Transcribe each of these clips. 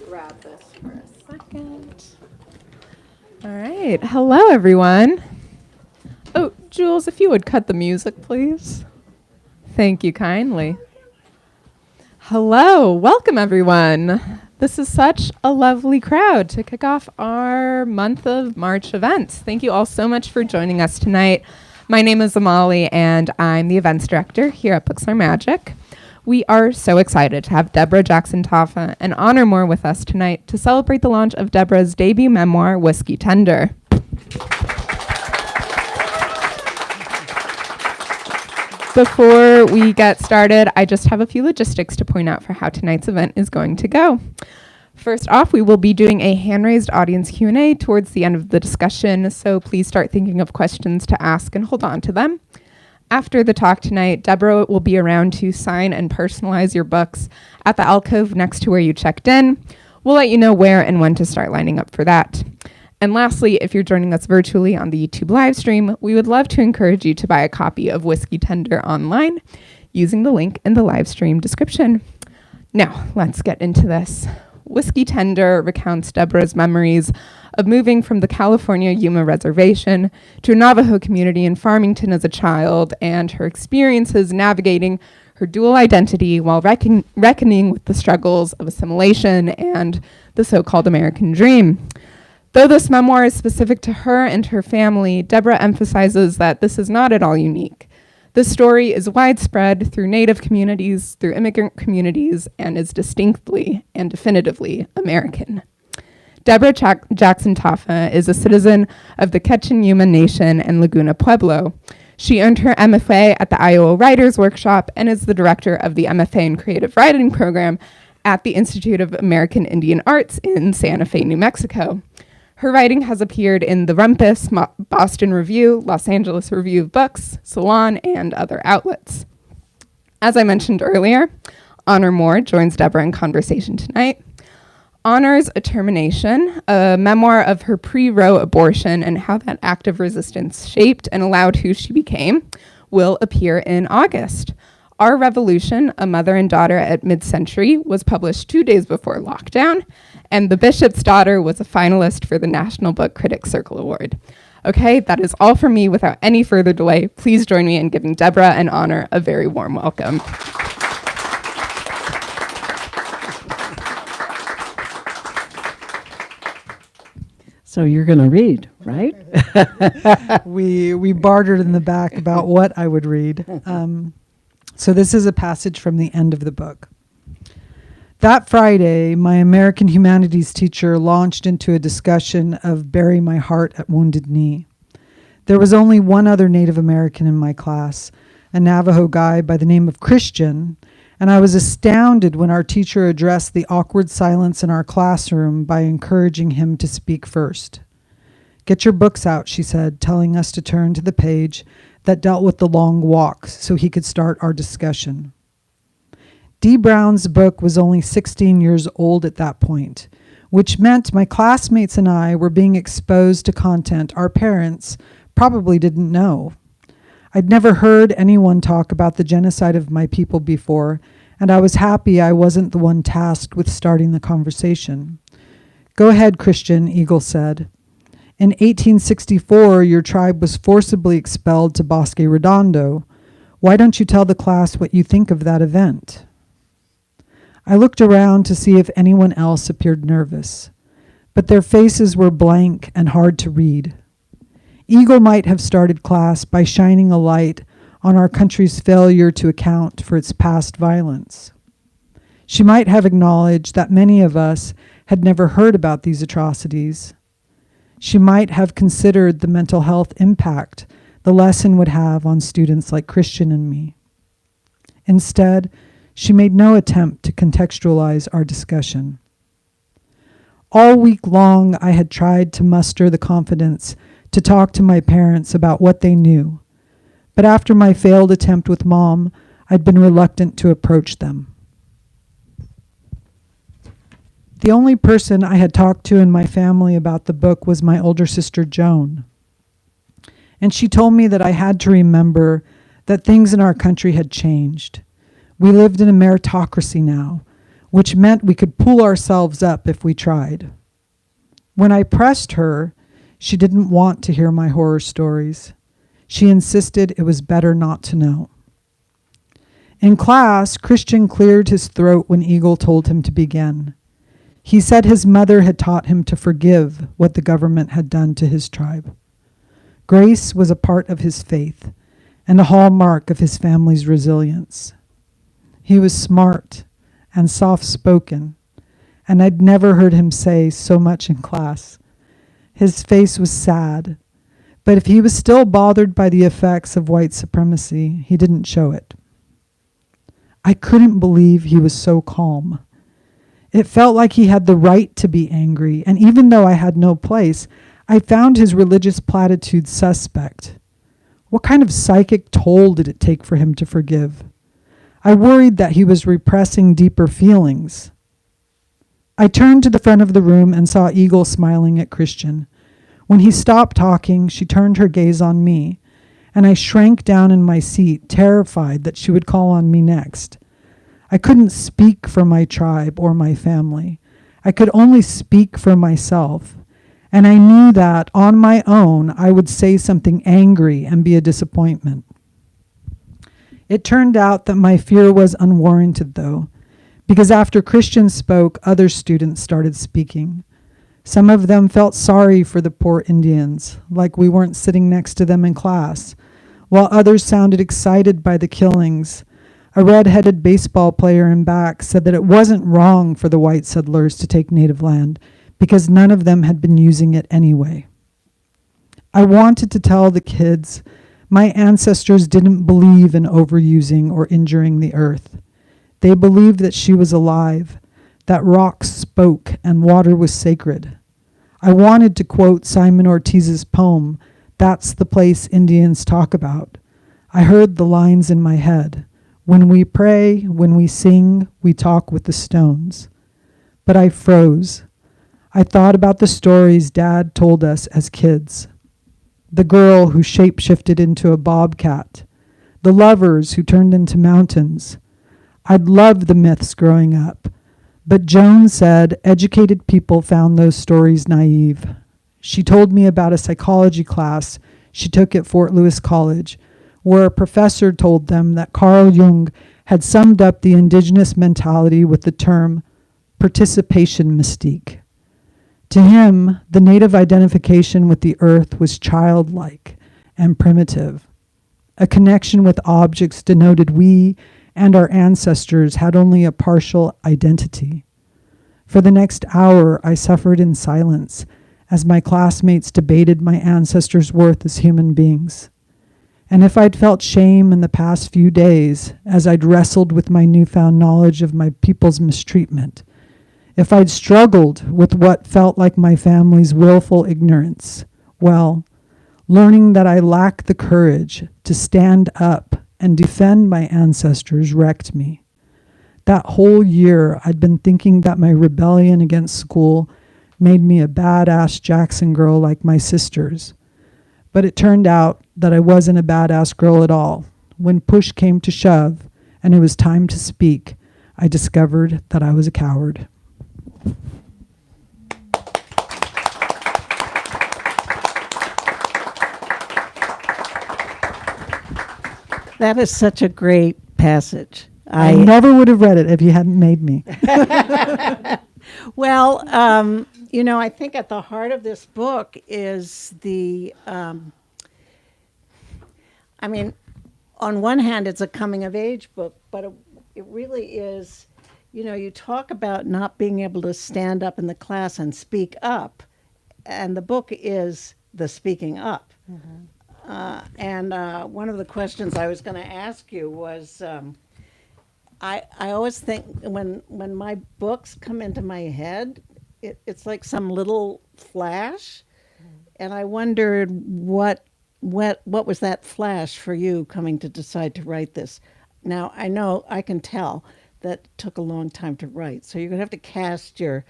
Grab this for a second. All right. Hello, everyone. Oh, Jules, if you would cut the music, please. Thank you kindly. Hello. Welcome, everyone. This is such a lovely crowd to kick off our month of March events. Thank you all so much for joining us tonight. My name is Amali, and I'm the events director here at Books Are Magic. We are so excited to have Deborah Jackson Taffa and Honor Moore with us tonight to celebrate the launch of Deborah's debut memoir, Whiskey Tender. Before we get started, I just have a few logistics to point out for how tonight's event is going to go. First off, we will be doing a hand-raised audience Q&A towards the end of the discussion, so please start thinking of questions to ask and hold on to them. After the talk tonight, Deborah will be around to sign and personalize your books at the alcove next to where you checked in. We'll let you know where and when to start lining up for that. And lastly, if you're joining us virtually on the YouTube live stream, we would love to encourage you to buy a copy of Whiskey Tender online using the link in the live stream description. Now, let's get into this. Whiskey Tender recounts Deborah's memories of moving from the California Yuma Reservation to a Navajo community in Farmington as a child, and her experiences navigating her dual identity while reckoning with the struggles of assimilation and the so-called American dream. Though this memoir is specific to her and her family, Deborah emphasizes that this is not at all unique. This story is widespread through Native communities, through immigrant communities, and is distinctly and definitively American. Deborah Jackson Taffa is a citizen of the Quechan-Yuma Nation and Laguna Pueblo. She earned her MFA at the Iowa Writers Workshop and is the director of the MFA in Creative Writing program at the Institute of American Indian Arts in Santa Fe, New Mexico. Her writing has appeared in the Rumpus, Boston Review, Los Angeles Review of Books, Salon, and other outlets. As I mentioned earlier, Honor Moore joins Deborah in conversation tonight. Honor's A Termination, a memoir of her pre-Roe abortion and how that act of resistance shaped and allowed who she became, will appear in August. Our Revolution, A Mother and Daughter at Mid-Century, was published 2 days before lockdown, and The Bishop's Daughter was a finalist for the National Book Critics Circle Award. Okay, that is all from me. Without any further delay, please join me in giving Deborah and Honor a very warm welcome. So you're going to read, right? We bartered in the back about what I would read. So this is a passage from the end of the book. That Friday, my American humanities teacher launched into a discussion of Bury My Heart at Wounded Knee. There was only one other Native American in my class, a Navajo guy by the name of Christian, and I was astounded when our teacher addressed the awkward silence in our classroom by encouraging him to speak first. "Get your books out," she said, telling us to turn to the page that dealt with the long walks so he could start our discussion. Dee Brown's book was only 16 years old at that point, which meant my classmates and I were being exposed to content our parents probably didn't know. I'd never heard anyone talk about the genocide of my people before, and I was happy I wasn't the one tasked with starting the conversation. "Go ahead, Christian," Eagle said. "In 1864, your tribe was forcibly expelled to Bosque Redondo. Why don't you tell the class what you think of that event?" I looked around to see if anyone else appeared nervous, but their faces were blank and hard to read. Eagle might have started class by shining a light on our country's failure to account for its past violence. She might have acknowledged that many of us had never heard about these atrocities. She might have considered the mental health impact the lesson would have on students like Christian and me. Instead, she made no attempt to contextualize our discussion. All week long, I had tried to muster the confidence to talk to my parents about what they knew, but after my failed attempt with Mom, I'd been reluctant to approach them. The only person I had talked to in my family about the book was my older sister, Joan. And she told me that I had to remember that things in our country had changed. We lived in a meritocracy now. which meant we could pull ourselves up if we tried. When I pressed her, she didn't want to hear my horror stories. She insisted it was better not to know. In class, Christian cleared his throat when Eagle told him to begin. He said his mother had taught him to forgive what the government had done to his tribe. Grace was a part of his faith and a hallmark of his family's resilience. He was smart and soft-spoken, and I'd never heard him say so much in class. His face was sad, but if he was still bothered by the effects of white supremacy, he didn't show it. I couldn't believe he was so calm. It felt like he had the right to be angry, and even though I had no place, I found his religious platitudes suspect. What kind of psychic toll did it take for him to forgive? I worried that he was repressing deeper feelings. I turned to the front of the room and saw Eagle smiling at Christian. When he stopped talking, she turned her gaze on me, and I shrank down in my seat, terrified that she would call on me next. I couldn't speak for my tribe or my family. I could only speak for myself, and I knew that on my own I would say something angry and be a disappointment. It turned out that my fear was unwarranted, though, because after Christian spoke, other students started speaking. Some of them felt sorry for the poor Indians, like we weren't sitting next to them in class, while others sounded excited by the killings. A red-headed baseball player in back said that it wasn't wrong for the white settlers to take native land because none of them had been using it anyway. I wanted to tell the kids my ancestors didn't believe in overusing or injuring the earth. They believed that she was alive, that rocks spoke and water was sacred. I wanted to quote Simon Ortiz's poem, "That's the Place Indians Talk About." I heard the lines in my head. When we pray, when we sing, we talk with the stones. But I froze. I thought about the stories Dad told us as kids. The girl who shape-shifted into a bobcat. The lovers who turned into mountains. I'd loved the myths growing up, but Joan said educated people found those stories naive. She told me about a psychology class she took at Fort Lewis College, where a professor told them that Carl Jung had summed up the indigenous mentality with the term participation mystique. To him, the native identification with the earth was childlike and primitive. A connection with objects denoted we and our ancestors had only a partial identity. For the next hour, I suffered in silence as my classmates debated my ancestors' worth as human beings. And if I'd felt shame in the past few days as I'd wrestled with my newfound knowledge of my people's mistreatment, if I'd struggled with what felt like my family's willful ignorance, well, learning that I lacked the courage to stand up and defend my ancestors wrecked me. That whole year, I'd been thinking that my rebellion against school made me a badass Jackson girl like my sisters. But it turned out that I wasn't a badass girl at all. When push came to shove and it was time to speak, I discovered that I was a coward. That is such a great passage. I never would have read it if you hadn't made me. Well, I think at the heart of this book is on one hand, it's a coming of age book, but it really is, you talk about not being able to stand up in the class and speak up, and the book is the speaking up. Mm-hmm. And one of the questions I was going to ask you was, I always think when my books come into my head, it's like some little flash, and I wondered what was that flash for you coming to decide to write this. Now I know I can tell that took a long time to write, so you're gonna have to cast your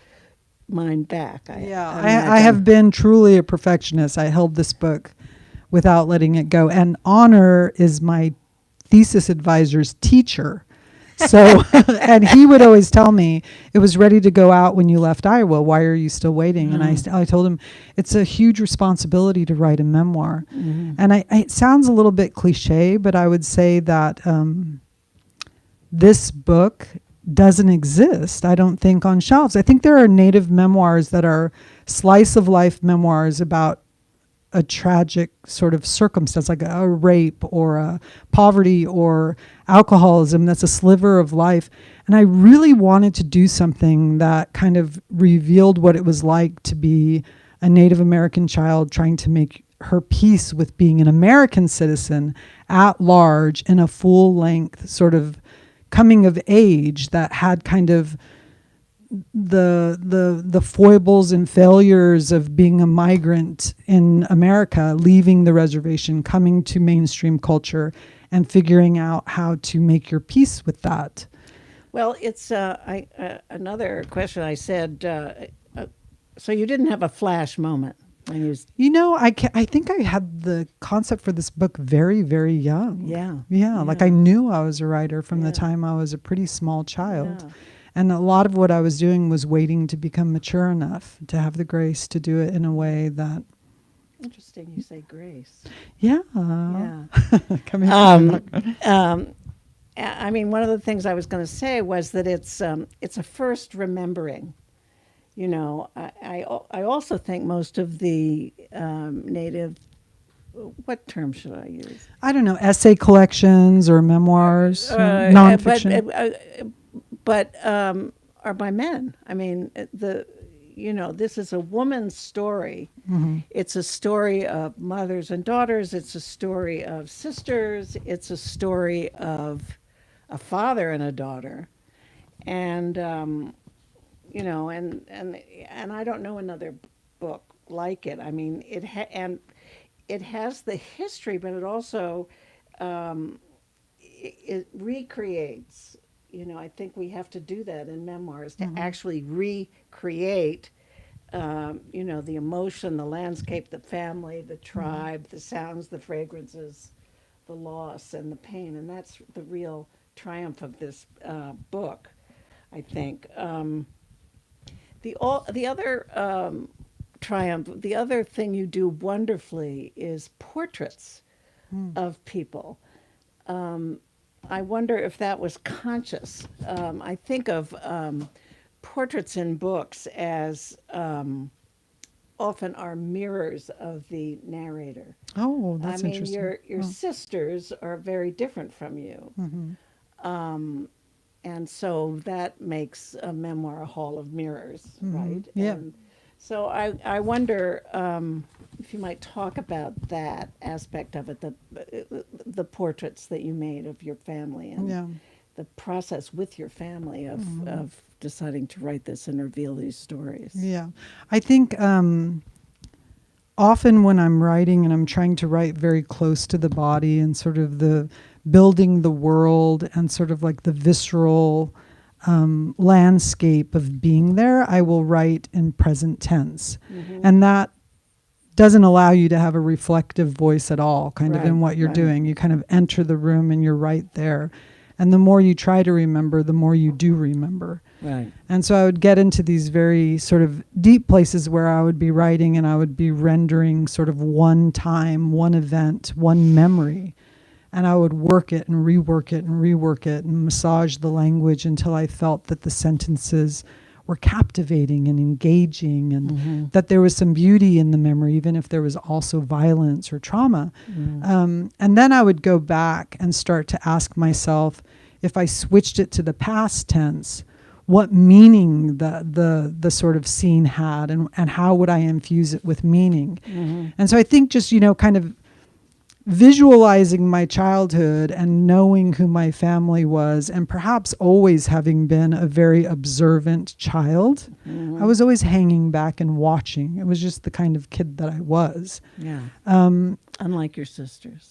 mind back. I have been truly a perfectionist. I held this book without letting it go, and Honor is my thesis advisor's teacher. So, and he would always tell me, it was ready to go out when you left Iowa. Why are you still waiting? And I told him, it's a huge responsibility to write a memoir. And it sounds a little bit cliche, but I would say that this book doesn't exist, I don't think, on shelves. I think there are Native memoirs that are slice of life memoirs about a tragic sort of circumstance, like a rape or a poverty or alcoholism. That's a sliver of life. And I really wanted to do something that kind of revealed what it was like to be a Native American child trying to make her peace with being an American citizen at large in a full length sort of coming of age that had kind of the foibles and failures of being a migrant in America, leaving the reservation, coming to mainstream culture, and figuring out how to make your peace with that. Well, it's another question. I said, so you didn't have a flash moment when you? You know, I think I had the concept for this book very, very young. Yeah. Like I knew I was a writer from the time I was a pretty small child. Yeah. And a lot of what I was doing was waiting to become mature enough to have the grace to do it in a way that. Interesting, you say grace. Yeah. Yeah. I mean, one of the things I was going to say was that it's a first remembering. You know, I also think most of the Native, what term should I use? I don't know, essay collections or memoirs, nonfiction. But are by men. I mean, this is a woman's story. Mm-hmm. It's a story of mothers and daughters. It's a story of sisters. It's a story of a father and a daughter. And, and I don't know another book like it. I mean, it has the history, but it also, it recreates. You know, I think we have to do that in memoirs to actually recreate, the emotion, the landscape, the family, the tribe, the sounds, the fragrances, the loss, and the pain. And that's the real triumph of this book, I think. The other triumph, the other thing you do wonderfully is portraits of people. I wonder if that was conscious. I think of portraits in books as often are mirrors of the narrator. Oh, that's interesting. I mean, your sisters are very different from you. And so that makes a memoir a hall of mirrors, right? Yeah. And so I wonder if you might talk about that aspect of it, the portraits that you made of your family and the process with your family of deciding to write this and reveal these stories. Yeah. I think often when I'm writing and I'm trying to write very close to the body and sort of the building the world and sort of like the visceral landscape of being there, I will write in present tense. And that doesn't allow you to have a reflective voice at all, kind of in what you're doing. You kind of enter the room and you're right there. And the more you try to remember, the more you do remember. Right. And so I would get into these very sort of deep places where I would be writing and I would be rendering sort of one time, one event, one memory. And I would work it and rework it and rework it and massage the language until I felt that the sentences were captivating and engaging and that there was some beauty in the memory, even if there was also violence or trauma. And then I would go back and start to ask myself, if I switched it to the past tense, what meaning the sort of scene had and how would I infuse it with meaning? And so I think just, kind of visualizing my childhood and knowing who my family was and perhaps always having been a very observant child, I was always hanging back and watching. It was just the kind of kid that I was. Yeah. Unlike your sisters.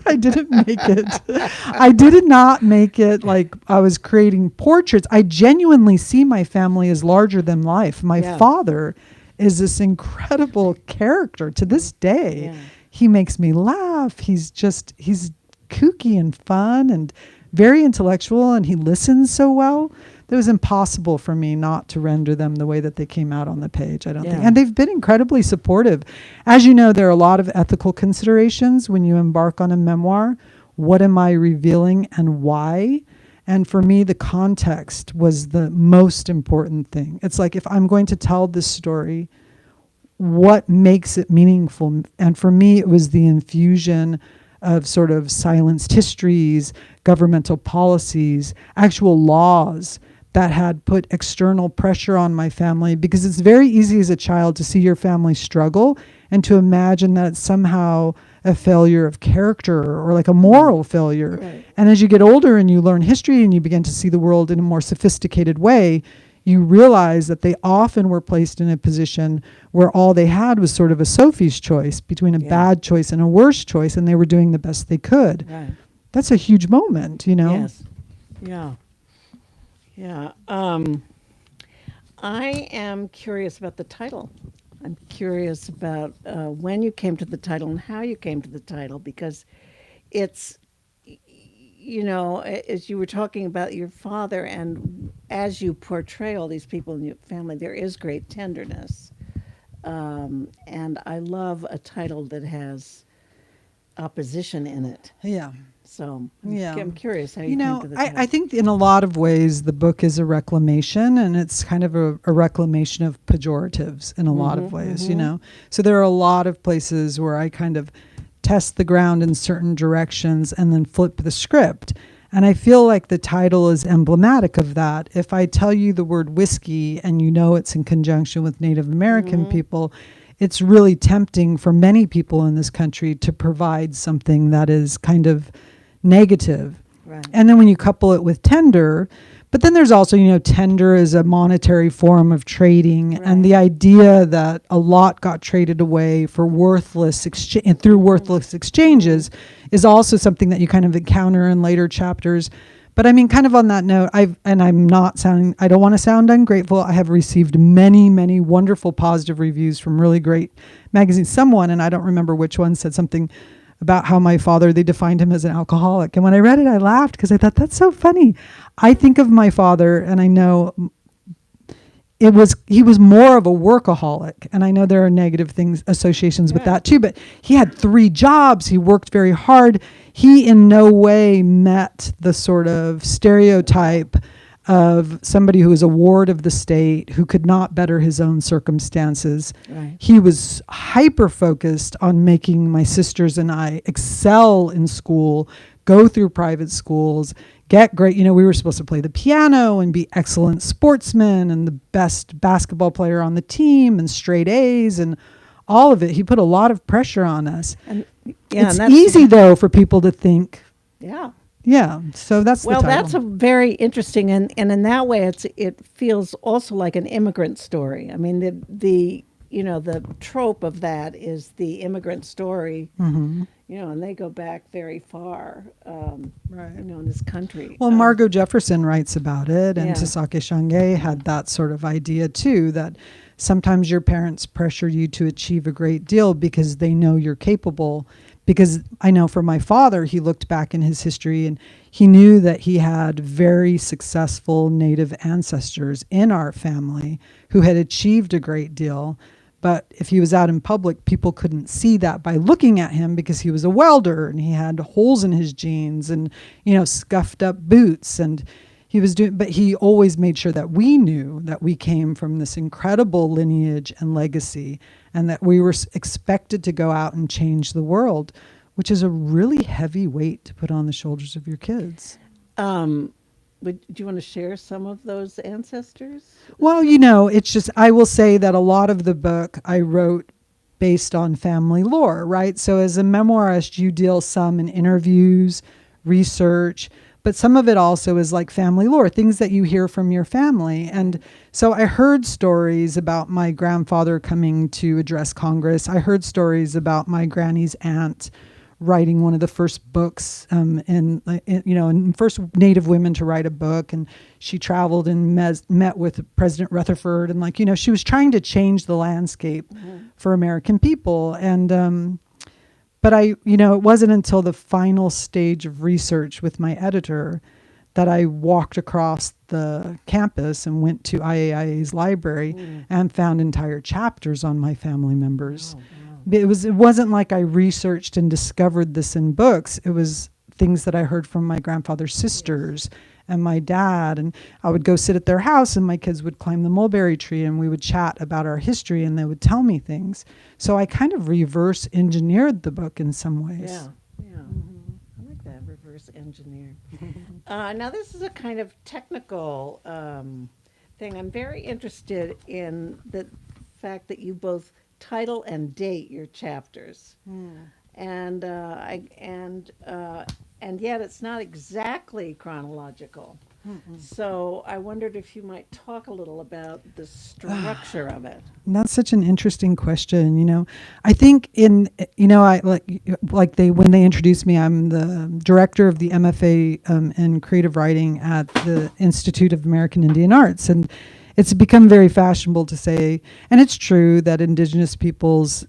I didn't make it. I did not make it like I was creating portraits. I genuinely see my family as larger than life. My father is this incredible character to this day. He makes me laugh. He's kooky and fun and very intellectual, and he listens so well that it was impossible for me not to render them the way that they came out on the page, I don't think. And they've been incredibly supportive. As you know, there are a lot of ethical considerations when you embark on a memoir. What am I revealing and why? And for me, the context was the most important thing. It's like, if I'm going to tell this story, what makes it meaningful? And for me, it was the infusion of sort of silenced histories, governmental policies, actual laws that had put external pressure on my family, because it's very easy as a child to see your family struggle and to imagine that it's somehow a failure of character or like a moral failure. Right. And as you get older and you learn history and you begin to see the world in a more sophisticated way, you realize that they often were placed in a position where all they had was sort of a Sophie's choice between a bad choice and a worse choice, and they were doing the best they could. Right. That's a huge moment, you know? Yes. Yeah. Yeah. I am curious about the title. I'm curious about when you came to the title and how you came to the title, because it's, you know, as you were talking about your father, and as you portray all these people in your family, there is great tenderness. And I love a title that has opposition in it. Yeah. So Yeah. I'm curious how you You came know, to the title. I think in a lot of ways the book is a reclamation, and it's kind of a reclamation of pejoratives in a lot of ways, you know. So there are a lot of places where I kind of test the ground in certain directions and then flip the script. And I feel like the title is emblematic of that. If I tell you the word whiskey and you know it's in conjunction with Native American people, it's really tempting for many people in this country to provide something that is kind of negative. Right. And then when you couple it with tender, but then there's also, you know, tender is a monetary form of trading. Right. And the idea that a lot got traded away for worthless through worthless exchanges is also something that you kind of encounter in later chapters. But I mean, kind of on that note, I don't want to sound ungrateful. I have received many, many wonderful positive reviews from really great magazines. Someone, and I don't remember which one, said something about how my father, they defined him as an alcoholic. And when I read it, I laughed because I thought, that's so funny. I think of my father, and I know he was more of a workaholic. And I know there are negative associations with that too, but he had 3 jobs. He worked very hard. He in no way met the sort of stereotype of somebody who was a ward of the state, who could not better his own circumstances. Right. He was hyper focused on making my sisters and I excel in school, go through private schools, get great. You know, we were supposed to play the piano and be excellent sportsmen and the best basketball player on the team and straight A's and all of it. He put a lot of pressure on us. And It's and easy though for people to think, Yeah. yeah. So that's Well, the title. that's a very interesting, and in that way, it feels also like an immigrant story. I mean, the you know, the trope of that is the immigrant story. You know, and they go back very far. Right. You know, in this country. Well, Margot Jefferson writes about it, and Yeah. Sasaki Shange had that sort of idea too, that sometimes your parents pressure you to achieve a great deal because they know you're capable. Because I know for my father, he looked back in his history and he knew that he had very successful Native ancestors in our family who had achieved a great deal. But if he was out in public, people couldn't see that by looking at him because he was a welder and he had holes in his jeans and, you know, scuffed up boots. And he was but he always made sure that we knew that we came from this incredible lineage and legacy, and that we were expected to go out and change the world, which is a really heavy weight to put on the shoulders of your kids. Do you want to share some of those ancestors? Well, you know, it's just, I will say that a lot of the book I wrote based on family lore, right? So as a memoirist, you deal some in interviews, research, but some of it also is like family lore, things that you hear from your family. And so I heard stories about my grandfather coming to address Congress. I heard stories about my granny's aunt writing one of the first books, and first Native women to write a book. And she traveled and met with President Rutherford. And like, you know, she was trying to change the landscape for American people. And, But it wasn't until the final stage of research with my editor that I walked across the campus and went to IAIA's library and found entire chapters on my family members. It wasn't like I researched and discovered this in books. It was things that I heard from my grandfather's sisters and my dad, and I would go sit at their house and my kids would climb the mulberry tree and we would chat about our history and they would tell me things. So I kind of reverse engineered the book in some ways. Yeah. I like that, reverse engineer. Now this is a kind of technical thing. I'm very interested in the fact that you both title and date your chapters. And yet it's not exactly chronological. So I wondered if you might talk a little about the structure of it. That's such an interesting question. I think when they introduced me, I'm the director of the MFA in creative writing at the Institute of American Indian Arts. And it's become very fashionable to say, and it's true, that Indigenous people's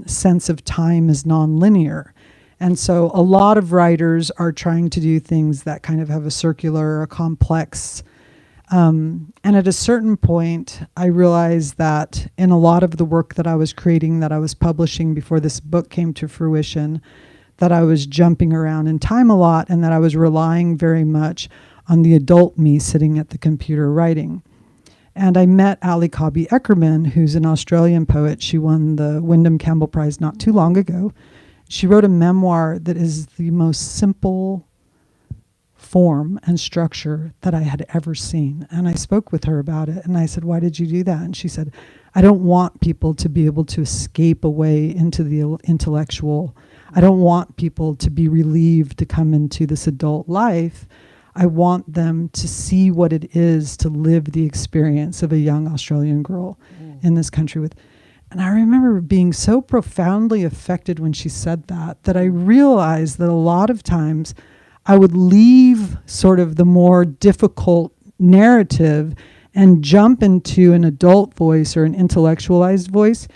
sense of time is nonlinear. And so a lot of writers are trying to do things that kind of have a circular or complex. And at a certain point, I realized that in a lot of the work that I was creating, that I was publishing before this book came to fruition, that I was jumping around in time a lot and that I was relying very much on the adult me sitting at the computer writing. And I met Ali Cobby Eckerman, who's an Australian poet. She won the Wyndham Campbell Prize not too long ago. She wrote a memoir that is the most simple form and structure that I had ever seen. And I spoke with her about it. And I said, why did you do that? And she said, I don't want people to be able to escape away into the intellectual. I don't want people to be relieved to come into this adult life. I want them to see what it is to live the experience of a young Australian girl in this country with. And I remember being so profoundly affected when she said that I realized that a lot of times I would leave sort of the more difficult narrative and jump into an adult voice or an intellectualized voice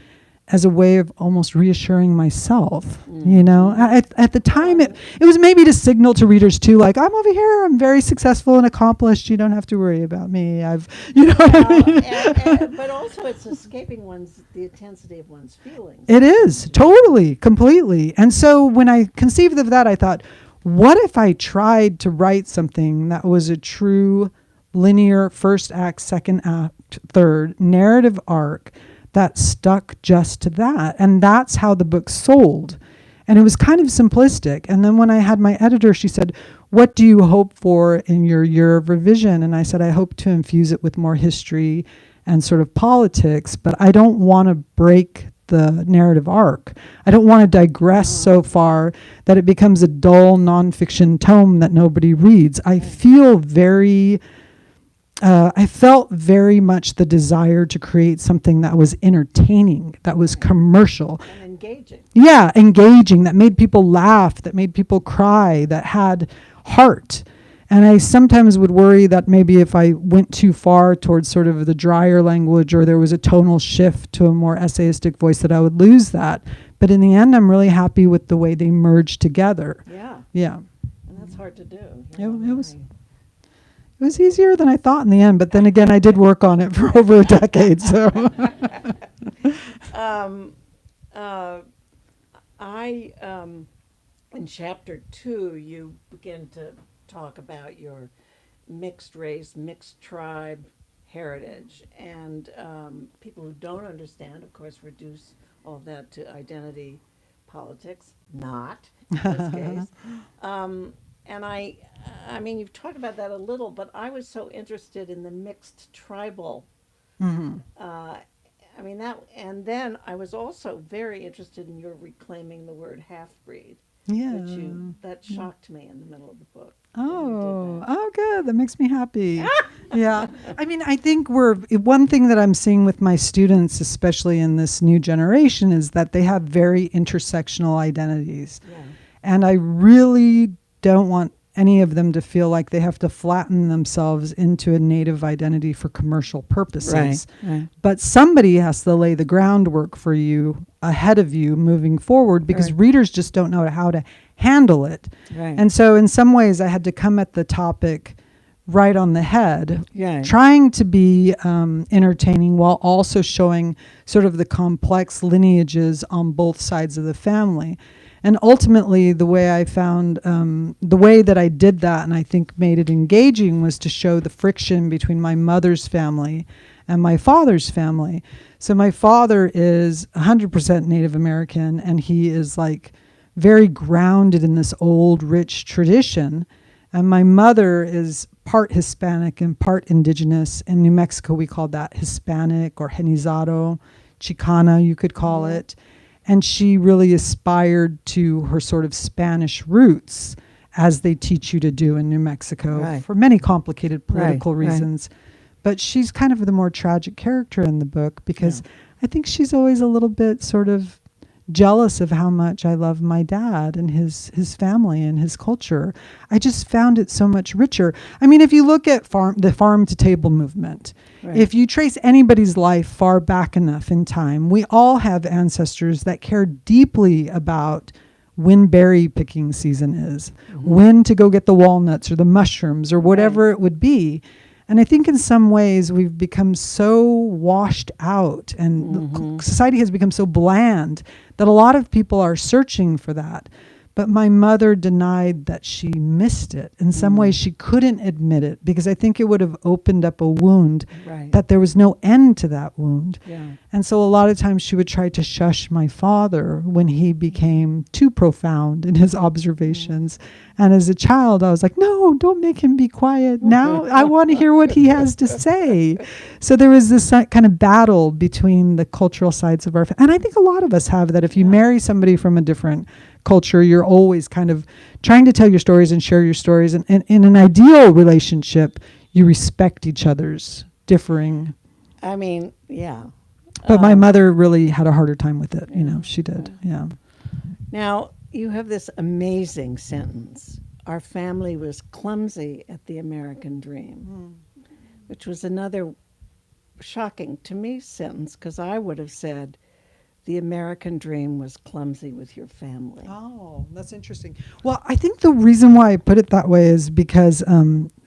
as a way of almost reassuring myself, At the time, it was maybe to signal to readers too, like, I'm over here, I'm very successful and accomplished, you don't have to worry about me, what I mean? But also it's escaping the intensity of one's feelings. It is, totally, completely. And so when I conceived of that, I thought, what if I tried to write something that was a true linear first act, second act, third narrative arc that stuck just to that? And that's how the book sold. And it was kind of simplistic. And then when I had my editor, she said, what do you hope for in your year of revision? And I said, I hope to infuse it with more history and sort of politics, but I don't want to break the narrative arc. I don't want to digress so far that it becomes a dull nonfiction tome that nobody reads. I felt very much the desire to create something that was entertaining, that was commercial. And engaging. Yeah, engaging, that made people laugh, that made people cry, that had heart. And I sometimes would worry that maybe if I went too far towards sort of the drier language or there was a tonal shift to a more essayistic voice, that I would lose that. But in the end, I'm really happy with the way they merged together. Yeah. Yeah. And that's hard to do. It was easier than I thought in the end, but then again, I did work on it for over a decade. So, in chapter 2, you begin to talk about your mixed race, mixed tribe heritage, and people who don't understand, of course, reduce all of that to identity politics. Not in this case. And I mean, you've talked about that a little, but I was so interested in the mixed tribal. I mean, and then I was also very interested in your reclaiming the word half-breed. yeah. That shocked me in the middle of the book. Oh, good. That makes me happy. Yeah. I mean, I think one thing that I'm seeing with my students, especially in this new generation, is that they have very intersectional identities. Yeah. And I really don't want any of them to feel like they have to flatten themselves into a native identity for commercial purposes. Right. But somebody has to lay the groundwork for you ahead of you moving forward, because Right. readers just don't know how to handle it. Right. And so in some ways I had to come at the topic right on the head, Yeah. trying to be entertaining while also showing sort of the complex lineages on both sides of the family. And ultimately, the way I found, the way that I did that and I think made it engaging was to show the friction between my mother's family and my father's family. So my father is 100% Native American, and he is like very grounded in this old, rich tradition. And my mother is part Hispanic and part indigenous. In New Mexico, we call that Hispanic or Genizado, Chicana, you could call it. And she really aspired to her sort of Spanish roots, as they teach you to do in New Mexico, Right. for many complicated political Right. reasons. But she's kind of the more tragic character in the book, because I think she's always a little bit sort of jealous of how much I love my dad and his family and his culture. I just found it so much richer. I mean, if you look at the farm to table movement, Right. if you trace anybody's life far back enough in time, we all have ancestors that care deeply about when berry picking season is, when to go get the walnuts or the mushrooms or whatever it would be. And I think in some ways we've become so washed out, and society has become so bland that a lot of people are searching for that. But my mother denied that she missed it. In some ways she couldn't admit it, because I think it would have opened up a wound Right. that there was no end to that wound. Yeah. And so a lot of times she would try to shush my father when he became too profound in his observations. And as a child, I was like, no, don't make him be quiet. Now I want to hear what he has to say. So there was this kind of battle between the cultural sides of our family. And I think a lot of us have that. If you marry somebody from a different culture, you're always kind of trying to tell your stories and share your stories. And in an ideal relationship, you respect each other's differing. I mean, yeah. But my mother really had a harder time with it. You know, she did. Yeah. Now, you have this amazing sentence. Our family was clumsy at the American dream, which was another shocking to me sentence, because I would have said the American dream was clumsy with your family. Oh, that's interesting. Well, I think the reason why I put it that way is because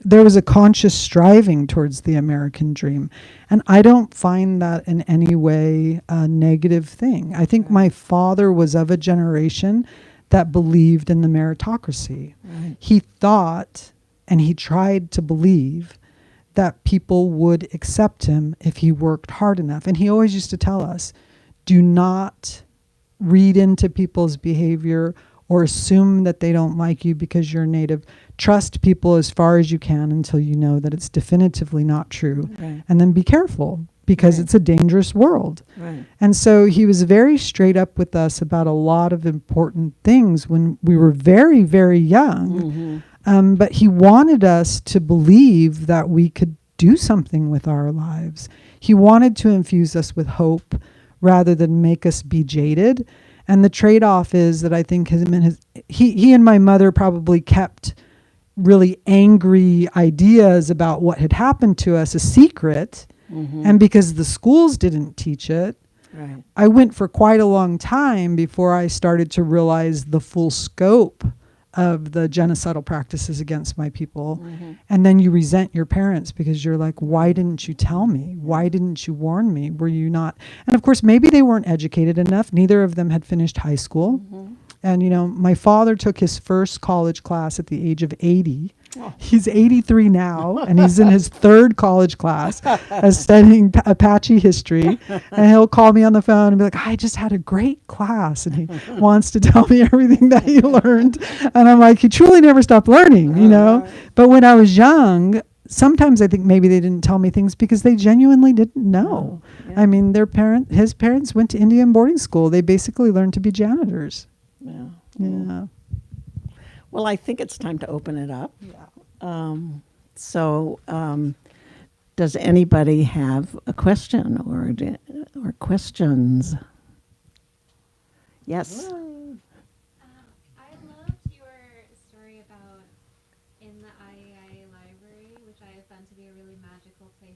there was a conscious striving towards the American dream. And I don't find that in any way a negative thing. I think my father was of a generation that believed in the meritocracy. Right. He thought, and he tried to believe, that people would accept him if he worked hard enough. And he always used to tell us, do not read into people's behavior or assume that they don't like you because you're native. Trust people as far as you can until you know that it's definitively not true. Right. And then be careful, because Right. it's a dangerous world. Right. And so he was very straight up with us about a lot of important things when we were very, very young. But he wanted us to believe that we could do something with our lives. He wanted to infuse us with hope rather than make us be jaded. And the trade-off is that I think he and my mother probably kept really angry ideas about what had happened to us a secret. And because the schools didn't teach it, Right. I went for quite a long time before I started to realize the full scope of the genocidal practices against my people. And then you resent your parents because you're like, why didn't you tell me? Why didn't you warn me? Were you not? And of course, maybe they weren't educated enough. Neither of them had finished high school. And, you know, my father took his first college class at the age of 80. He's 83 now, and he's in his third college class studying Apache history. And he'll call me on the phone and be like, I just had a great class. And he wants to tell me everything that he learned. And I'm like, he truly never stopped learning, you know. But when I was young, sometimes I think maybe they didn't tell me things because they genuinely didn't know. Yeah. I mean, his parents went to Indian boarding school. They basically learned to be janitors. Yeah. Yeah. Well, I think it's time to open it up. Yeah. Does anybody have a question or questions? Yes. I loved your story about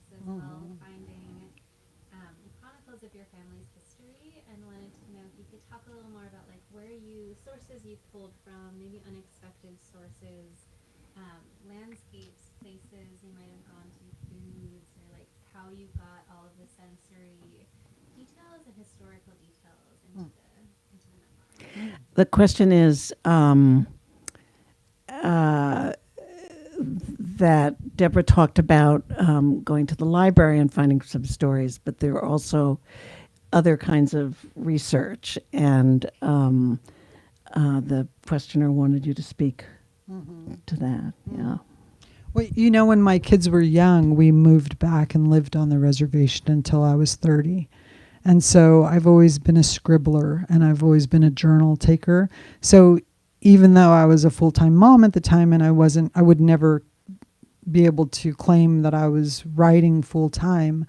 voice as well, finding chronicles of your family's history, and wanted to know if you could talk a little more about like sources you've pulled from, maybe unexpected sources, landscapes, places you might have gone to, foods, or like how you got all of the sensory details and historical details into the memoir. The question is that Deborah talked about going to the library and finding some stories, but there are also other kinds of research, and the questioner wanted you to speak to that. Yeah. Well, you know, when my kids were young, we moved back and lived on the reservation until I was 30. And so I've always been a scribbler, and I've always been a journal taker. So even though I was a full-time mom at the time, and I would never be able to claim that I was writing full-time,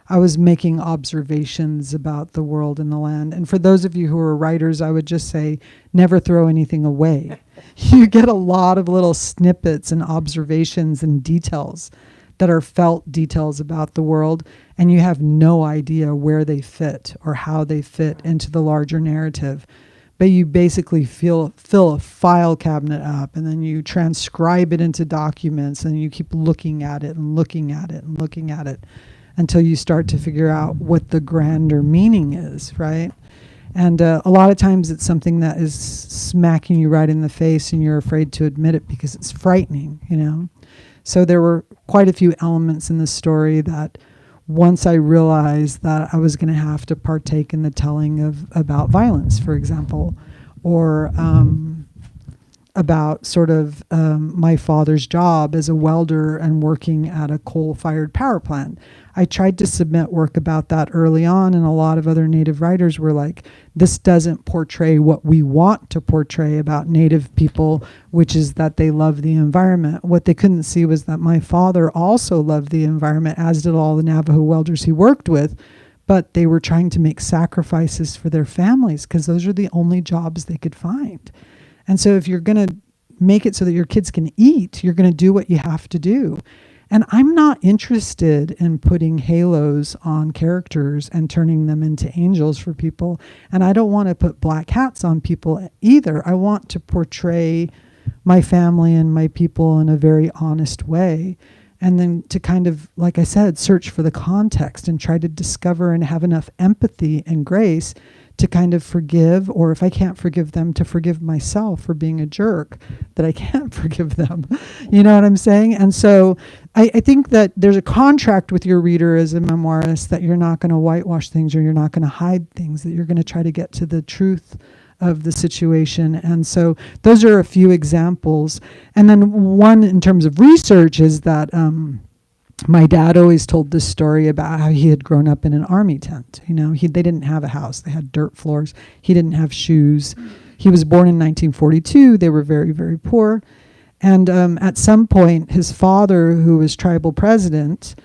I was making observations about the world and the land. And for those of you who are writers, I would just say, never throw anything away. You get a lot of little snippets and observations and details that are felt details about the world, and you have no idea where they fit or how they fit into the larger narrative. But you basically fill a file cabinet up, and then you transcribe it into documents, and you keep looking at it and looking at it and looking at it until you start to figure out what the grander meaning is, right? And a lot of times it's something that is smacking you right in the face, and you're afraid to admit it because it's frightening, you know? So there were quite a few elements in the story that once I realized that I was going to have to partake in the telling about violence, for example, or about sort of my father's job as a welder and working at a coal-fired power plant. I tried to submit work about that early on, and a lot of other Native writers were like, this doesn't portray what we want to portray about Native people, which is that they love the environment. What they couldn't see was that my father also loved the environment, as did all the Navajo welders he worked with, but they were trying to make sacrifices for their families because those are the only jobs they could find. And so if you're going to make it so that your kids can eat, you're going to do what you have to do. And I'm not interested in putting halos on characters and turning them into angels for people. And I don't want to put black hats on people either. I want to portray my family and my people in a very honest way. And then to kind of, like I said, search for the context and try to discover and have enough empathy and grace to kind of forgive, or if I can't forgive them, to forgive myself for being a jerk, that I can't forgive them. You know what I'm saying? And so I think that there's a contract with your reader as a memoirist that you're not going to whitewash things, or you're not going to hide things, that you're going to try to get to the truth of the situation. And so those are a few examples. And then one in terms of research is that my dad always told this story about how he had grown up in an army tent. You know, they didn't have a house. They had dirt floors. He didn't have shoes. He was born in 1942. They were very, very poor. And at some point, his father, who was tribal president,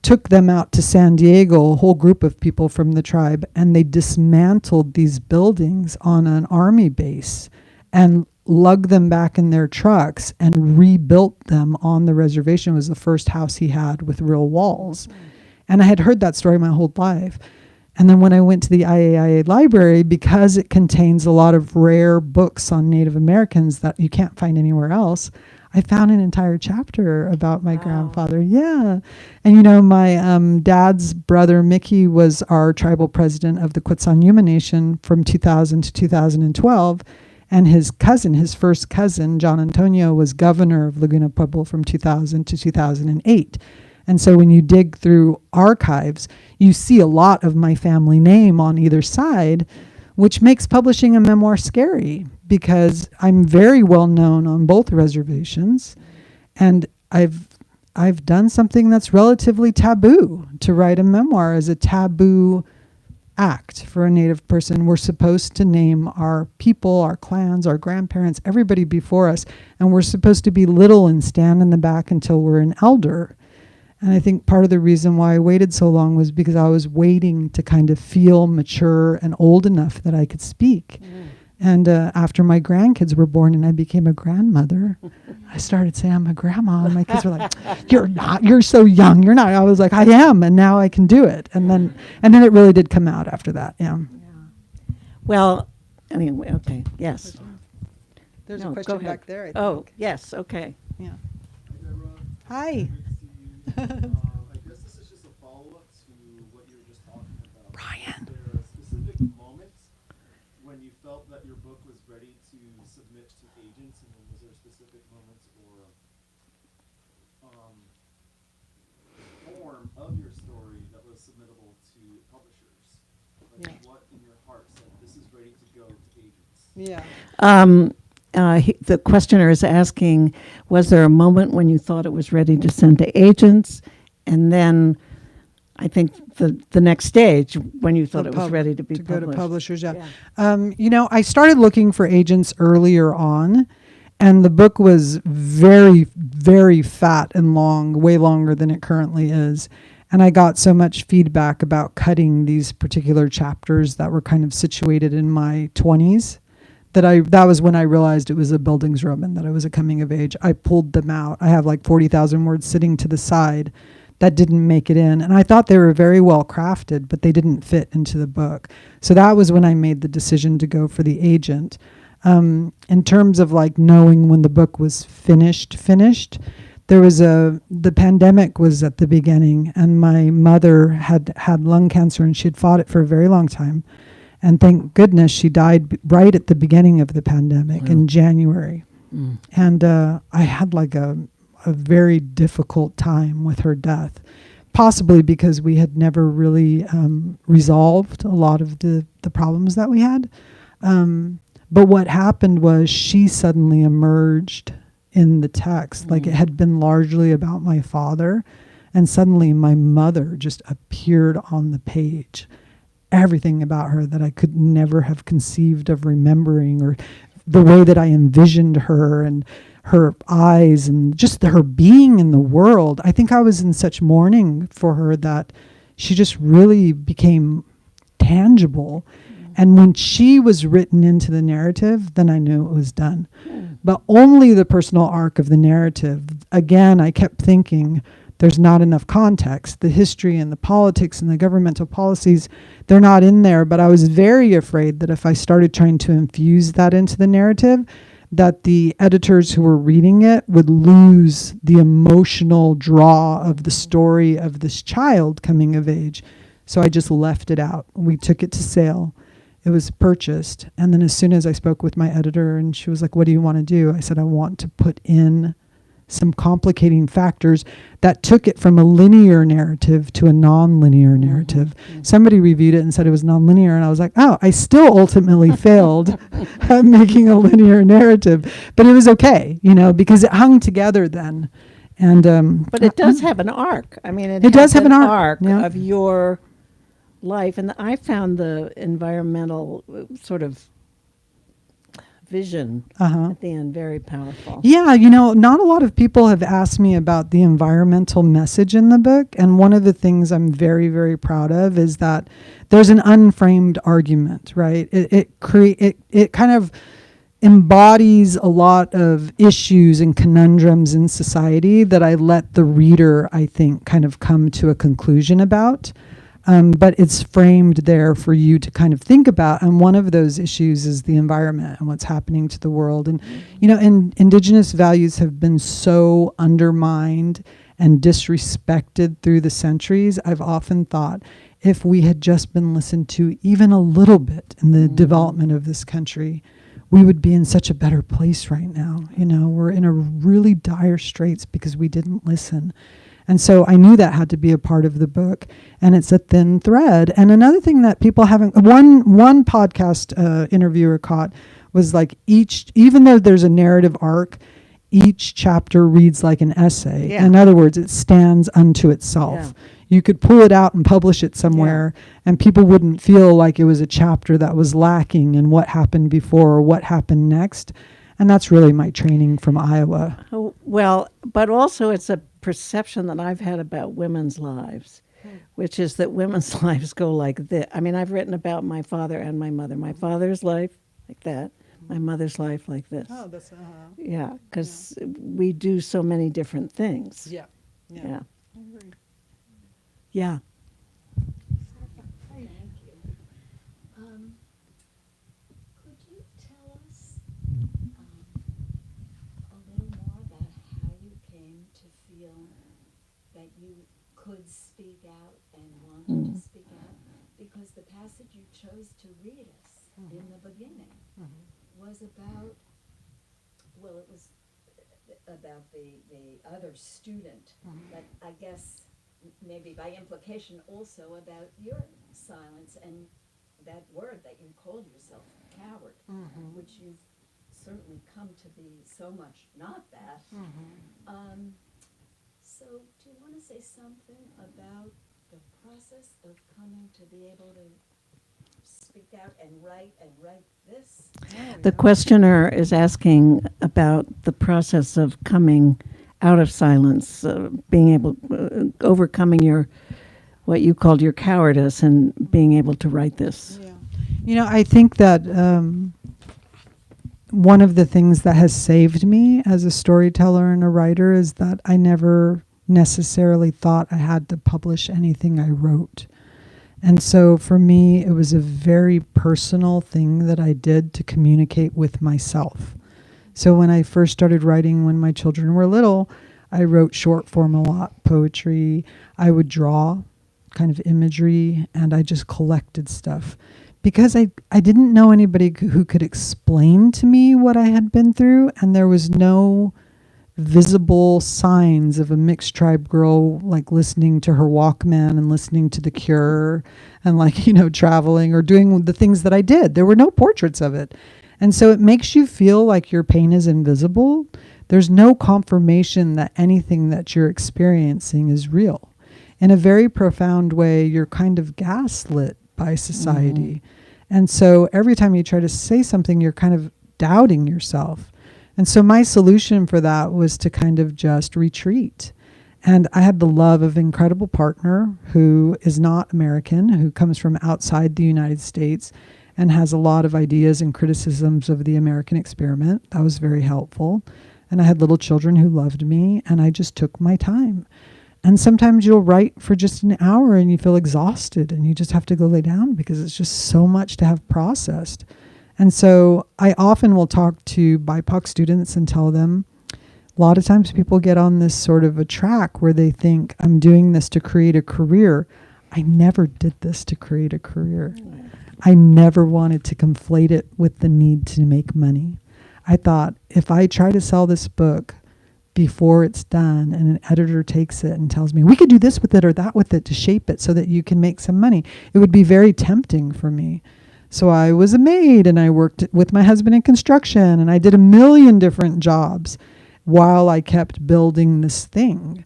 took them out to San Diego, a whole group of people from the tribe, and they dismantled these buildings on an army base and lugged them back in their trucks and rebuilt them on the reservation. It was the first house he had with real walls. And I had heard that story my whole life. And then when I went to the IAIA library, because it contains a lot of rare books on Native Americans that you can't find anywhere else, I found an entire chapter about my grandfather. Yeah. And you know, my dad's brother, Mickey, was our tribal president of the Quetzal-Yuma Nation from 2000 to 2012. And his cousin, his first cousin, John Antonio, was governor of Laguna Pueblo from 2000 to 2008. And so when you dig through archives, you see a lot of my family name on either side, which makes publishing a memoir scary because I'm very well known on both reservations. And I've done something that's relatively taboo. To write a memoir is a taboo act for a Native person. We're supposed to name our people, our clans, our grandparents, everybody before us, and we're supposed to be little and stand in the back until we're an elder. And I think part of the reason why I waited so long was because I was waiting to kind of feel mature and old enough that I could speak. And after my grandkids were born and I became a grandmother, I started saying, I'm a grandma. And my kids were like, you're not, you're so young. You're not. I was like, I am. And now I can do it. And then it really did come out after that. Yeah. Well, I mean, okay, yes. There's No, a go question ahead. back there, I think. Oh, yes, okay. Yeah. Deborah. Hi. I guess this is just a follow-up to what you were just talking about. Brian. Was there a specific moment when you felt that your book was ready to submit to agents, and then was there specific moments or form of your story that was submittable to publishers? Like what in your heart said, this is ready to go to agents? Yeah. The questioner is asking, was there a moment when you thought it was ready to send to agents? And then I think the next stage when you thought it was ready to be to published. go to publishers. Yeah. I started looking for agents earlier on, and the book was very, very fat and long, way longer than it currently is. And I got so much feedback about cutting these particular chapters that were kind of situated in my 20s that was when I realized it was a Bildungsroman, that it was a coming of age. I pulled them out. I have like 40,000 words sitting to the side that didn't make it in. And I thought they were very well crafted, but they didn't fit into the book. So that was when I made the decision to go for the agent. In terms of like knowing when the book was finished, there was the pandemic was at the beginning, and my mother had lung cancer and she had fought it for a very long time. And thank goodness she died right at the beginning of the pandemic in January. And I had like a very difficult time with her death, possibly because we had never really resolved a lot of the problems that we had. But what happened was she suddenly emerged in the text. Like it had been largely about my father, and suddenly my mother just appeared on the page. Everything about her that I could never have conceived of remembering, or the way that I envisioned her and her eyes and just her being in the world. I think I was in such mourning for her that she just really became tangible. And when she was written into the narrative, then I knew it was done. But only the personal arc of the narrative. Again, I kept thinking, there's not enough context. The history and the politics and the governmental policies, they're not in there. But I was very afraid that if I started trying to infuse that into the narrative, that the editors who were reading it would lose the emotional draw of the story of this child coming of age. So I just left it out. We took it to sale. It was purchased. And then as soon as I spoke with my editor and she was like, what do you want to do? I said, I want to put in some complicating factors that took it from a linear narrative to a non-linear narrative. Somebody reviewed it and said it was non-linear, and I was like, oh, I still ultimately failed at making a linear narrative, but it was okay, because it hung together then. And But it does have an arc. I mean, It does have an arc, yeah. of your life. And I found the environmental sort of vision at the end very powerful. Yeah, not a lot of people have asked me about the environmental message in the book. And one of the things I'm very, very proud of is that there's an unframed argument, right? It kind of embodies a lot of issues and conundrums in society that I let the reader, I think, kind of come to a conclusion about. But it's framed there for you to kind of think about. And one of those issues is the environment and what's happening to the world. And, indigenous values have been so undermined and disrespected through the centuries. I've often thought if we had just been listened to even a little bit in the development of this country, we would be in such a better place right now. We're in a really dire straits because we didn't listen. And so I knew that had to be a part of the book, and it's a thin thread. And another thing that people haven't, one podcast interviewer caught was like even though there's a narrative arc, each chapter reads like an essay. Yeah. In other words, it stands unto itself. Yeah. You could pull it out and publish it somewhere, and people wouldn't feel like it was a chapter that was lacking in what happened before or what happened next. And that's really my training from Iowa. Oh, well, but also it's a perception that I've had about women's lives, which is that women's lives go like this. I mean, I've written about my father and my mother. My father's life like that. My mother's life like this. Oh, that's Yeah, because we do so many different things. yeah. Yeah. I agree. Yeah. Thank you. Could you tell us a little more about how you came to feel that you could speak out and wanted to speak out? Because the passage you chose to read us in the beginning was about, well, it was about the other student, but I guess maybe by implication also about your silence and that word that you called yourself, coward, which you've certainly come to be so much not that. So do you want to say something about the process of coming to be able to speak out and write this? The questioner is asking about the process of coming out of silence, being able, overcoming what you called your cowardice and being able to write this. Yeah. You know, I think that one of the things that has saved me as a storyteller and a writer is that I never necessarily thought I had to publish anything I wrote. And so for me, it was a very personal thing that I did to communicate with myself. So when I first started writing when my children were little, I wrote short form a lot, poetry. I would draw kind of imagery, and I just collected stuff. Because I didn't know anybody who could explain to me what I had been through, and there was no visible signs of a mixed tribe girl like listening to her Walkman and listening to The Cure and traveling or doing the things that I did. There were no portraits of it. And so it makes you feel like your pain is invisible. There's no confirmation that anything that you're experiencing is real. In a very profound way, you're kind of gaslit by society. And so every time you try to say something, you're kind of doubting yourself. And so my solution for that was to kind of just retreat. And I had the love of an incredible partner who is not American, who comes from outside the United States and has a lot of ideas and criticisms of the American experiment. That was very helpful. And I had little children who loved me, and I just took my time. And sometimes you'll write for just an hour and you feel exhausted and you just have to go lay down because it's just so much to have processed. And so I often will talk to BIPOC students and tell them, a lot of times people get on this sort of a track where they think, I'm doing this to create a career. I never did this to create a career. I never wanted to conflate it with the need to make money. I thought, if I try to sell this book before it's done and an editor takes it and tells me, we could do this with it or that with it to shape it so that you can make some money, it would be very tempting for me. So I was a maid and I worked with my husband in construction and I did a million different jobs while I kept building this thing.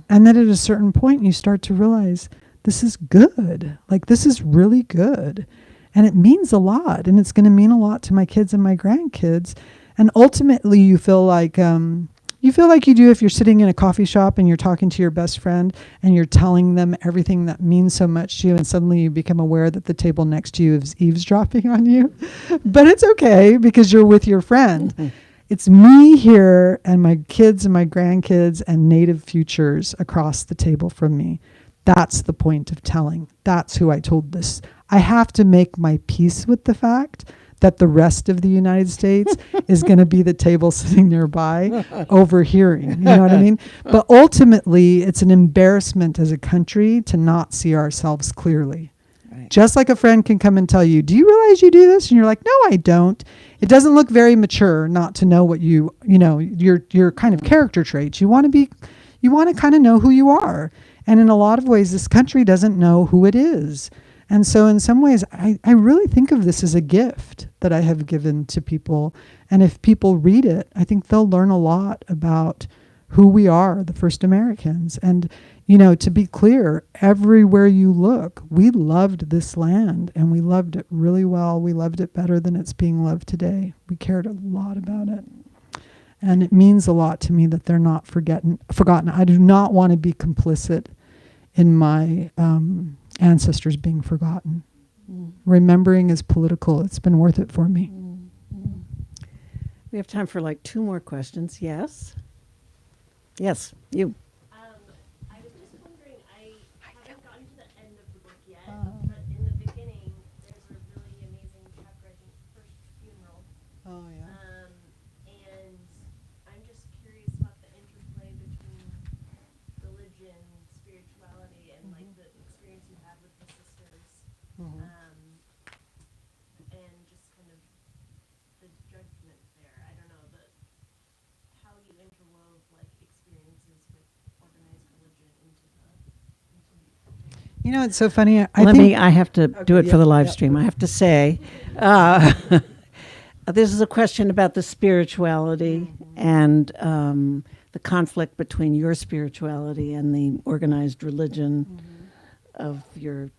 And then at a certain point you start to realize this is good. Like, this is really good. And it means a lot, and it's going to mean a lot to my kids and my grandkids. And ultimately you feel like you do if you're sitting in a coffee shop and you're talking to your best friend and you're telling them everything that means so much to you, and suddenly you become aware that the table next to you is eavesdropping on you. But it's okay because you're with your friend. It's me here and my kids and my grandkids and native futures across the table from me. That's the point of telling. That's who I told this. I have to make my peace with the fact that the rest of the United States is going to be the table sitting nearby overhearing. You know what I mean? But ultimately, it's an embarrassment as a country to not see ourselves clearly. Right. Just like a friend can come and tell you, do you realize you do this? And you're like, no, I don't. It doesn't look very mature not to know what your kind of character traits. You want to kind of know who you are. And in a lot of ways, this country doesn't know who it is. And so in some ways, I really think of this as a gift that I have given to people. And if people read it, I think they'll learn a lot about who we are, the first Americans. And, to be clear, everywhere you look, we loved this land and we loved it really well. We loved it better than it's being loved today. We cared a lot about it. And it means a lot to me that they're not forgotten. I do not want to be complicit in my ancestors being forgotten. Remembering is political. It's been worth it for me. We have time for like 2 more questions. Yes? Yes, you. I was just wondering, I haven't gotten to the end of the book yet, but in the beginning, there's a really amazing chapter, I think, first funeral. Oh, yeah. And I'm just curious about the interplay between religion, spirituality, and like the experience you had with the sisters. And just kind of the judgment there. I don't know, how you interwove like experiences with organized religion into You know, it's so funny. I have to do it yeah, for the live yeah. stream. I have to say, this is a question about the spirituality and the conflict between your spirituality and the organized religion of your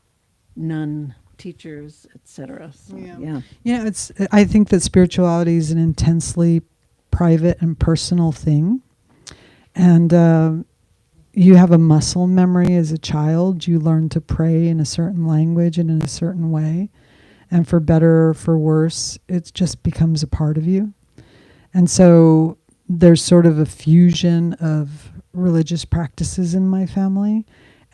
nun teachers, etc. So, yeah. You know, I think that spirituality is an intensely private and personal thing. And you have a muscle memory as a child. You learn to pray in a certain language and in a certain way. And for better or for worse, it just becomes a part of you. And so there's sort of a fusion of religious practices in my family.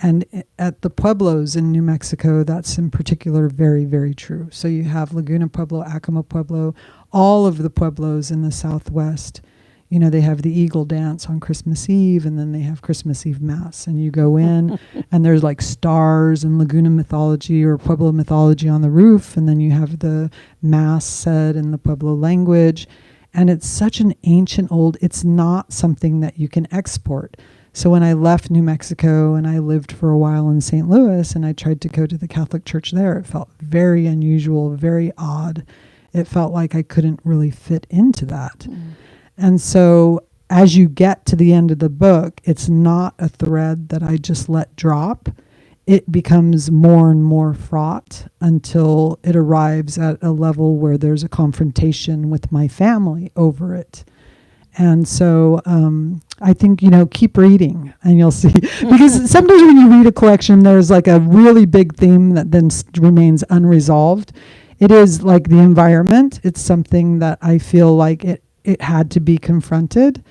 And at the pueblos in New Mexico, that's in particular very, very true. So you have Laguna Pueblo, Acoma Pueblo, all of the pueblos in the Southwest. You know, they have the Eagle Dance on Christmas Eve, and then they have Christmas Eve Mass. And you go in, and there's like stars and Laguna mythology or Pueblo mythology on the roof, and then you have the Mass said in the Pueblo language. And it's such an ancient old, it's not something that you can export. So when I left New Mexico and I lived for a while in St. Louis and I tried to go to the Catholic Church there, it felt very unusual, very odd. It felt like I couldn't really fit into that. And so as you get to the end of the book, it's not a thread that I just let drop. It becomes more and more fraught until it arrives at a level where there's a confrontation with my family over it. And so I think, keep reading and you'll see. Because sometimes when you read a collection, there's like a really big theme that then remains unresolved. It is like the environment. It's something that I feel like it had to be confronted.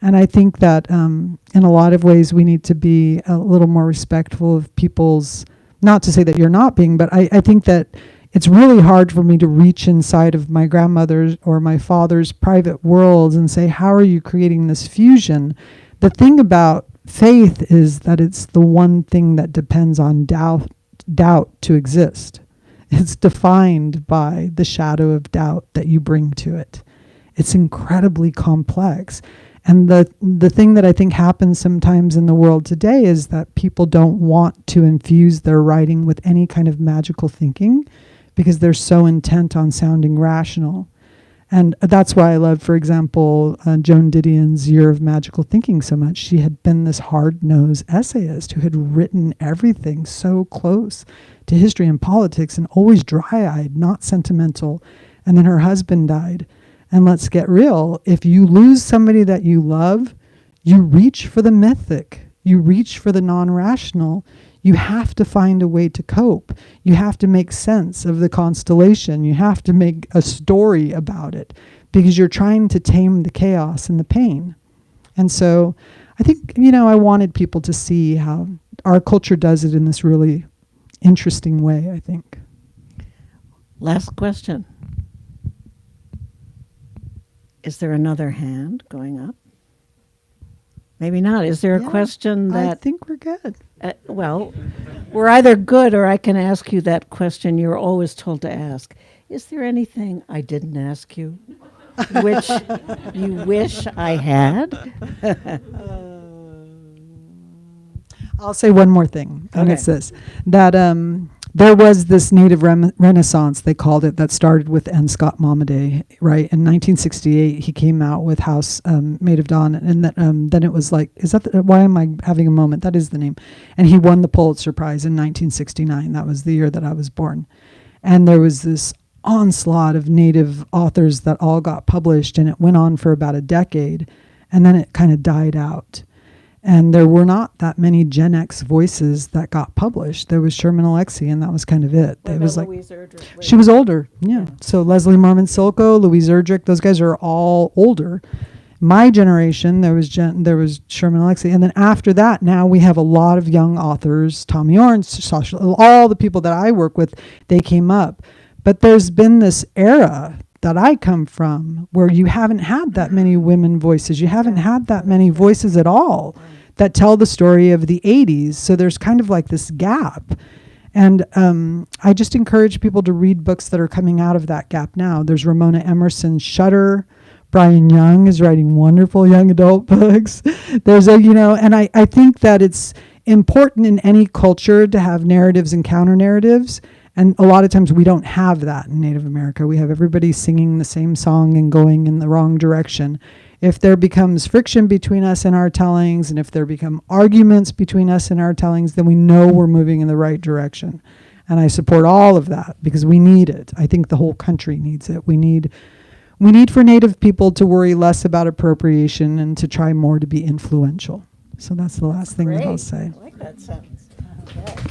And I think that in a lot of ways we need to be a little more respectful of people's, not to say that you're not being, but I think that it's really hard for me to reach inside of my grandmother's or my father's private worlds and say, how are you creating this fusion? The thing about faith is that it's the one thing that depends on doubt to exist. It's defined by the shadow of doubt that you bring to it. It's incredibly complex. And the thing that I think happens sometimes in the world today is that people don't want to infuse their writing with any kind of magical thinking because they're so intent on sounding rational. And that's why I love, for example, Joan Didion's Year of Magical Thinking so much. She had been this hard-nosed essayist who had written everything so close to history and politics and always dry-eyed, not sentimental. And then her husband died. And let's get real. If you lose somebody that you love, you reach for the mythic. You reach for the non-rational. You have to find a way to cope. You have to make sense of the constellation. You have to make a story about it because you're trying to tame the chaos and the pain. And so I think, I wanted people to see how our culture does it in this really interesting way, I think. Last question. Is there another hand going up? Maybe not. Is there a question that... I think we're good. Well, we're either good or I can ask you that question you're always told to ask. Is there anything I didn't ask you which you wish I had? I'll say one more thing, and Okay. it's this, that there was this Native Renaissance, they called it, that started with N. Scott Momaday, right? In 1968, he came out with House Made of Dawn, and then it was like, why am I having a moment? That is the name. And he won the Pulitzer Prize in 1969. That was the year that I was born. And there was this onslaught of Native authors that all got published, and it went on for about a decade, and then it kind of died out. And there were not that many Gen X voices that got published. There was Sherman Alexie, and that was kind of it. What It about was like Louise Erdrich? she was older, yeah. So Leslie Marmon Silko, Louise Erdrich, those guys are all older. My generation, there was Sherman Alexie, and then after that, now we have a lot of young authors. Tommy Orange, Sasha, all the people that I work with, they came up. But there's been this era that I come from where you haven't had that many women voices. You haven't had that many voices at all that tell the story of the 80s. So there's kind of like this gap. And I just encourage people to read books that are coming out of that gap now. There's Ramona Emerson's Shudder. Brian Young is writing wonderful young adult books. There's and I think that it's important in any culture to have narratives and counter narratives. And a lot of times we don't have that in Native America. We have everybody singing the same song and going in the wrong direction. If there becomes friction between us and our tellings, and if there become arguments between us and our tellings, then we know we're moving in the right direction. And I support all of that because we need it. I think the whole country needs it. We need for Native people to worry less about appropriation and to try more to be influential. So that's the last thing that I'll say. I like that sentence. Okay.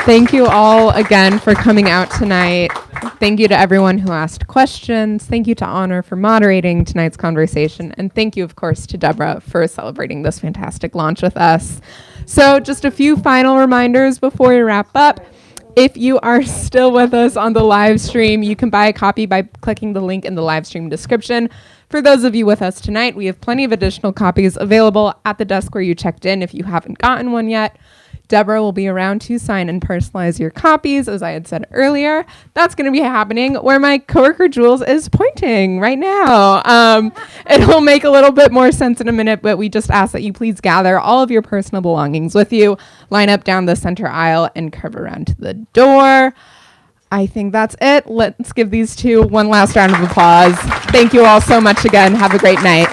Thank you all again for coming out tonight. Thank you to everyone who asked questions. Thank you to Honor for moderating tonight's conversation. And thank you, of course, to Deborah for celebrating this fantastic launch with us. So just a few final reminders before we wrap up. If you are still with us on the live stream, you can buy a copy by clicking the link in the live stream description. For those of you with us tonight, we have plenty of additional copies available at the desk where you checked in if you haven't gotten one yet. Deborah will be around to sign and personalize your copies, as I had said earlier. That's going to be happening where my coworker Jules is pointing right now. It'll make a little bit more sense in a minute, but we just ask that you please gather all of your personal belongings with you, line up down the center aisle, and curve around to the door. I think that's it. Let's give these two one last round of applause. Thank you all so much again. Have a great night.